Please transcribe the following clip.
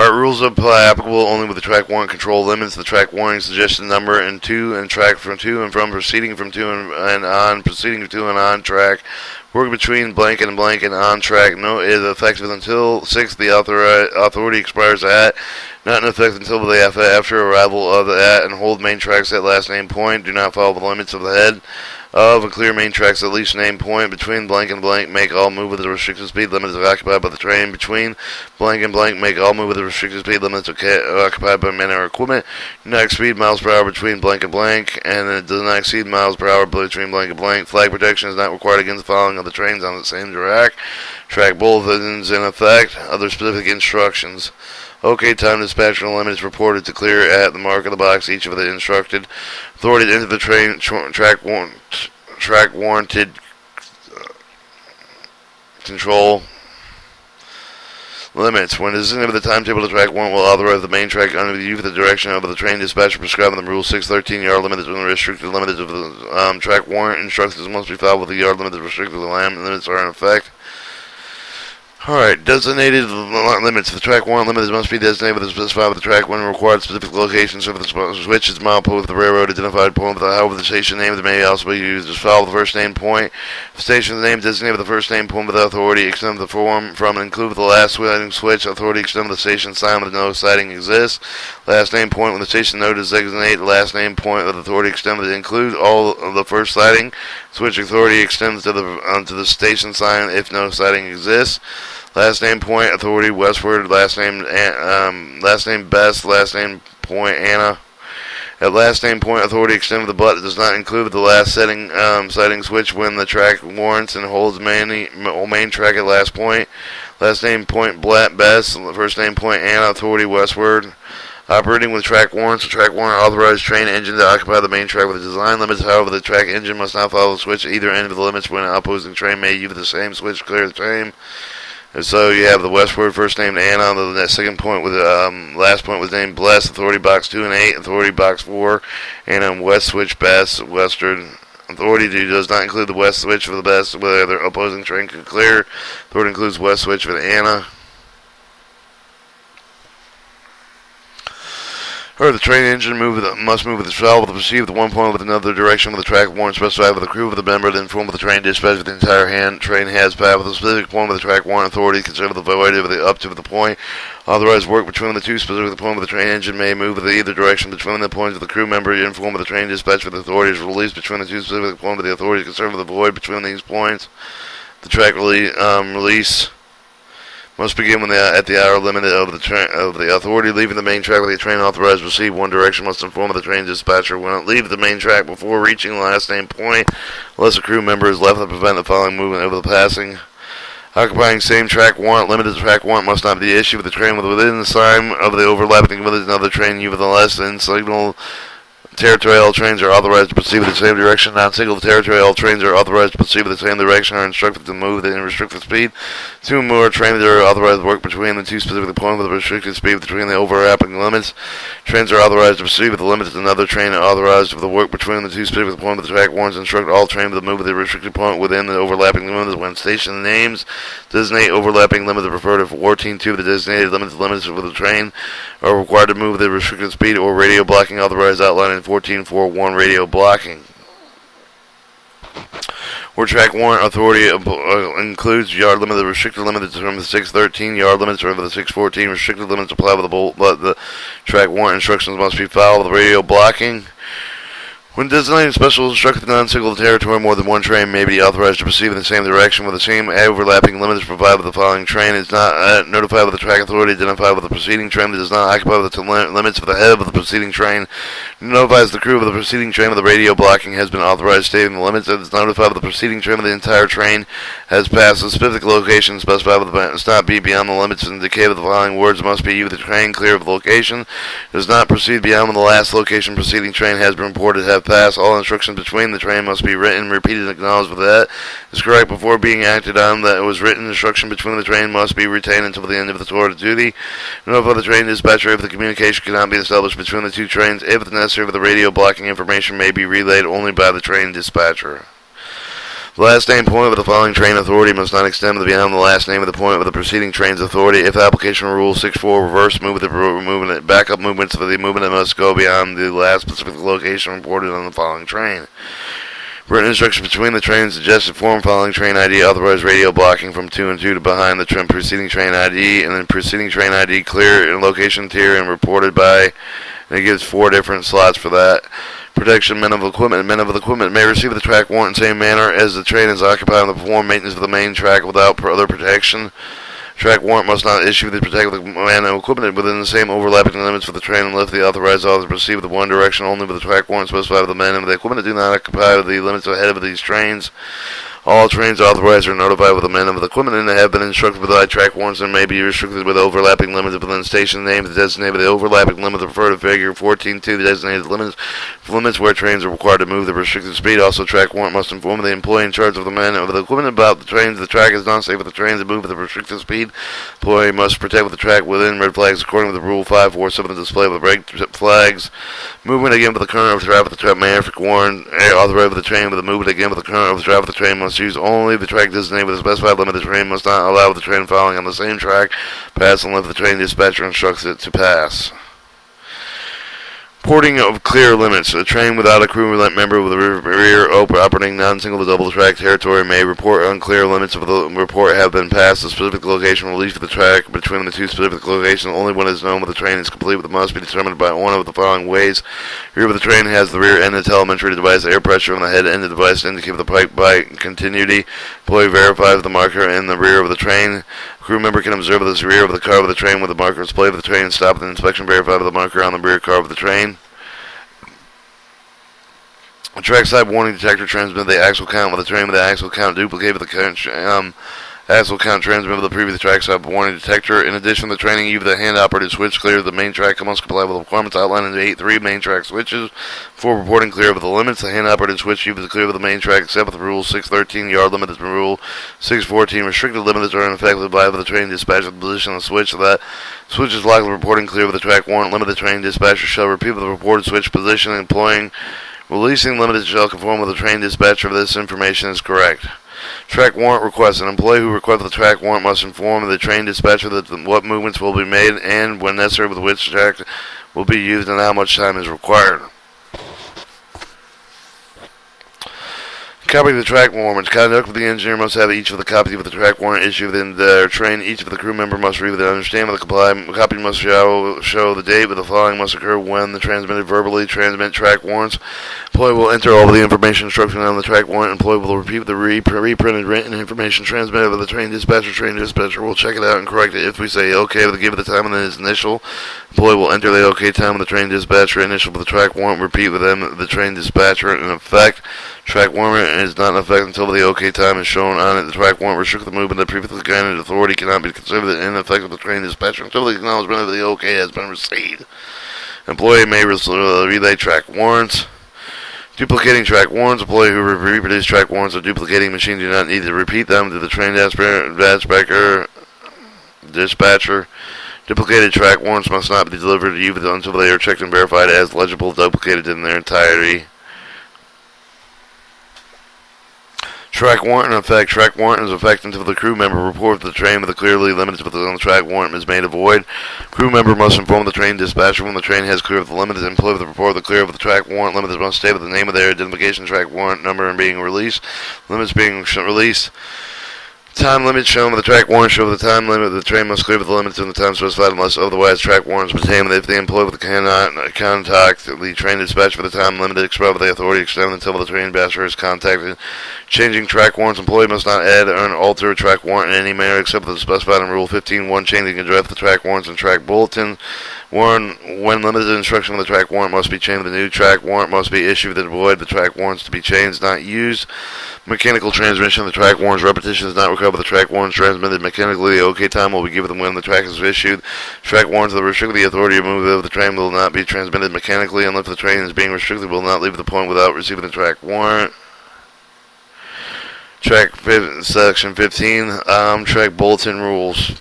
PART rules apply applicable only with the track 1 control limits. The track warning suggestion number and 2 and track from 2 and from proceeding from 2 and on proceeding from 2 and on track. Work between blank and on track. No is effective until 6. The authority expires at. Not in effect until the after arrival of the at and hold main tracks at last name point. Do not follow the limits of the head of and clear main tracks at least name point. Between blank and blank, make all move with the restricted speed limits occupied by the train. Between blank and blank, make all move with the restricted speed limits occupied by men or equipment. Do not exceed miles per hour between blank, and it does not exceed miles per hour between blank and blank. Flag protection is not required against the following of the trains on the same track. Track bulletins in effect. Other specific instructions. OK, time dispatcher limit is reported to clear at the mark of the box. Each of the instructed authority to enter the train track warranted control limits. When designated with the timetable, the track warrant will authorize the main track under the use of the direction of the train dispatcher prescribed in the Rule 613 yard limit. When the restricted limits of the track warrant instructions must be filed with the yard limit. The restricted limits are in effect. Alright, designated limits. The track warrant limits must be designated with the specified with the track when required specific locations. So for the switch, it's mile point with the railroad identified point with the however the station name that may also be used as follow the first name point. The station name designated with the first name point with the authority extend the form from and include the last switch. Authority extend the station sign with no siding exists. Last name point when the station node is designated. Last name point with authority extend that include all of the first siding. Switch authority extends to the station sign if no siding exists. Last name point authority westward. Last name best. Last name point Anna. At last name point authority extend with the but does not include the last siding switch when the track warrants and holds main track at last point. Last name point best. First name point Anna authority westward. Operating with track warrants, the track warrant authorized train engine to occupy the main track with the design limits. However, the track engine must not follow the switch at either end of the limits when an opposing train may use the same switch to clear the train. And so you have the westward first name Anna, the second point with last point was named Bless, authority box 2 and 8, authority box 4, and on west switch best, western. Authority does not include the west switch for the best, whether the opposing train can clear. Authority includes west switch with Anna. Or the train engine must move with its valve to proceed with one point with another direction with the track warrant specified with the crew of the member, then inform with the train dispatch with the entire train has path with a specific point with the track warrant authority consider the void of the up to the point. Authorized work between the two specific point with the train engine may move with either direction between the points of the crew member. Inform with the train dispatch with the authority is released between the two specific point with the authority consider the void between these points. The track release must begin when at the hour limit of the authority leaving the main track with the train authorized to proceed one direction must inform the train dispatcher when it leaves the main track before reaching the last name point, unless a crew member is left to prevent the following movement over the passing. Occupying same track warrant, limited track warrant must not be issued with the train within the sign of the overlapping with another train with the less than signal. Territorial trains are authorized to proceed with the same direction. Non-single territorial trains are authorized to proceed with the same direction are instructed to move at restricted speed. Two more trains are authorized to work between the two specific points with a restricted speed between the overlapping limits. Trains are authorized to proceed with the limits. Another train authorized for the work between the two specific points with the track warrants instruct all trains to move with the restricted point within the overlapping limits. When station names designate overlapping limits refer to 14.2 the designated limits with the train are required to move the restricted speed or radio blocking authorized outlining 14.4.1 radio blocking. Where track warrant authority includes yard limit, the restricted limit from the 613 yard limits or the 614 restricted limits apply with the bolt, but the track warrant instructions must be followed with radio blocking. When designating special instructed non-single territory, more than one train may be authorized to proceed in the same direction with the same overlapping limits provided with the following train. Is not notified with the track authority identified with the preceding train that does not occupy with the limits of the head of the preceding train. Notifies the crew of the preceding train with the radio blocking has been authorized stating the limits. It is notified with the preceding train with the entire train has passed a specific location specified with the stop be beyond the limits indicated with the following words must be with the train clear of the location. Does not proceed beyond when the last location preceding train has been reported to have passed. All instructions between the train must be written, repeated, and acknowledged with that is correct before being acted on. That it was written. Instruction between the train must be retained until the end of the tour of duty. Notify the train dispatcher if the communication cannot be established between the two trains. If necessary, the radio blocking information may be relayed only by the train dispatcher. The last name point of the following train authority must not extend beyond the last name of the point of the preceding train's authority. If application of Rule 6.4 reverse movement, backup movements for the movement must go beyond the last specific location reported on the following train. Written instruction between the trains suggested form following train ID authorized radio blocking from 2 and 2 to behind the preceding train ID and then preceding train ID clear in location tier and reported by, and it gives 4 different slots for that. Protection, men of equipment. Men of equipment may receive the track warrant in the same manner as the train is occupied and perform maintenance of the main track without other protection. Track warrant must not issue the protective man of equipment within the same overlapping limits for the train unless the authorized officer proceed with one direction only with the track warrant specified with the men of the equipment that do not occupy the limits ahead of these trains. All trains authorized are notified with the men of the equipment and have been instructed with track warrants and may be restricted with overlapping limits within station names designated the overlapping limit referred to figure 14.2 the designated limits where trains are required to move the restricted speed. Also, track warrant must inform the employee in charge of the men of the equipment about the trains. The track is not safe for the trains to move at the restricted speed. Employee must protect with the track within red flags according to the Rule 547 the display of the brake flags. Movement again with the current of the traffic. The track may warrant authorized with the train with the movement again with the current of the traffic. The train must use only the track designated with a specified limit. The train must not allow the train following on the same track pass unless the train dispatcher instructs it to pass. Porting of clear limits. A train without a crew member with a rear operating non-single to double track territory may report unclear limits if the report have been passed. The specific location released for the track between the two specific locations only when it is known when the train is complete with it must be determined by one of the following ways. Rear of the train has the rear end of the telemetry device, air pressure on the head end of the device to indicate the pipe by continuity. Employee verifies the marker in the rear of the train. Crew member can observe the rear of the car of the train with the marker displayed of the train and stop with an inspection verified with the marker on the rear car of the train. A trackside warning detector transmit the axle count with the train with the axle count duplicated with the axle count transmit with the previous trackside warning detector. In addition, the training use the hand-operated switch clear of the main track must comply with the requirements outlined in the 8.3 main track switches. For reporting clear of the limits, the hand-operated switch use the clear of the main track except with the Rule 6.13 yard limit and Rule 6.14 restricted limits are in effect by the train dispatcher the position of the switch. So that switch is likely reporting clear of the track warrant limit. The train dispatcher shall repeat the reported switch position employing releasing limited shall conform with the train dispatcher if this information is correct. Track warrant request. An employee who requests the track warrant must inform the train dispatcher that what movements will be made and, when necessary, with which track will be used and how much time is required. Copy of the track warrant. Conduct with the engineer must have each of the copies of the track warrant issued within their train. Each of the crew member must read with and understand with the copy must show the date, but the following must occur when the transmitted verbally transmit track warrants. Employee will enter all of the information instruction on the track warrant. Employee will repeat the reprinted written information transmitted by the train dispatcher. Train dispatcher will check it out and correct it. If we say OK with the give it the time and then its initial, employee will enter the OK time of the train dispatcher initial with the track warrant. Repeat with them the train dispatcher in effect. Track warrant is not in effect until the OK time is shown on it. The track warrant restricts the movement of previously granted authority cannot be considered in effect of the train dispatcher until the acknowledgement of the OK has been received. Employee may relay track warrants. Duplicating track warrants. Employee who reproduce track warrants or duplicating machine do not need to repeat them to the train dispatcher. Duplicated track warrants must not be delivered to you until they are checked and verified as legible, duplicated in their entirety. Track warrant in effect. Track warrant is effect until the crew member reports the train with the clearly limited on the track warrant is made void. Crew member must inform the train dispatcher when the train has clear of the limits. Employee with the report of the clear of the track warrant limits must state with the name of their identification track warrant number and being released. Limits being released. Time limit shown with the track warrant show the time limit. The train must clear with the limits in the time specified unless otherwise track warrants obtained. If the employee cannot contact the train dispatch for the time limit expired with the authority extended until the train dispatcher is contacted. Changing track warrants. Employee must not add or alter a track warrant in any manner except as specified in Rule 15.1. Changing address of the track warrants and track bulletin. When limited instruction of the track warrant must be changed, the new track warrant must be issued to avoid the track warrants to be changed, not used. Mechanical transmission of the track warrants. Repetition is not recovered. The track warrants transmitted mechanically. The OK time will be given when the track is issued. Track warrants of the restricted authority to move of the train will not be transmitted mechanically unless the train is being restricted. Will not leave the point without receiving the track warrant. Section 15. Track bulletin rules.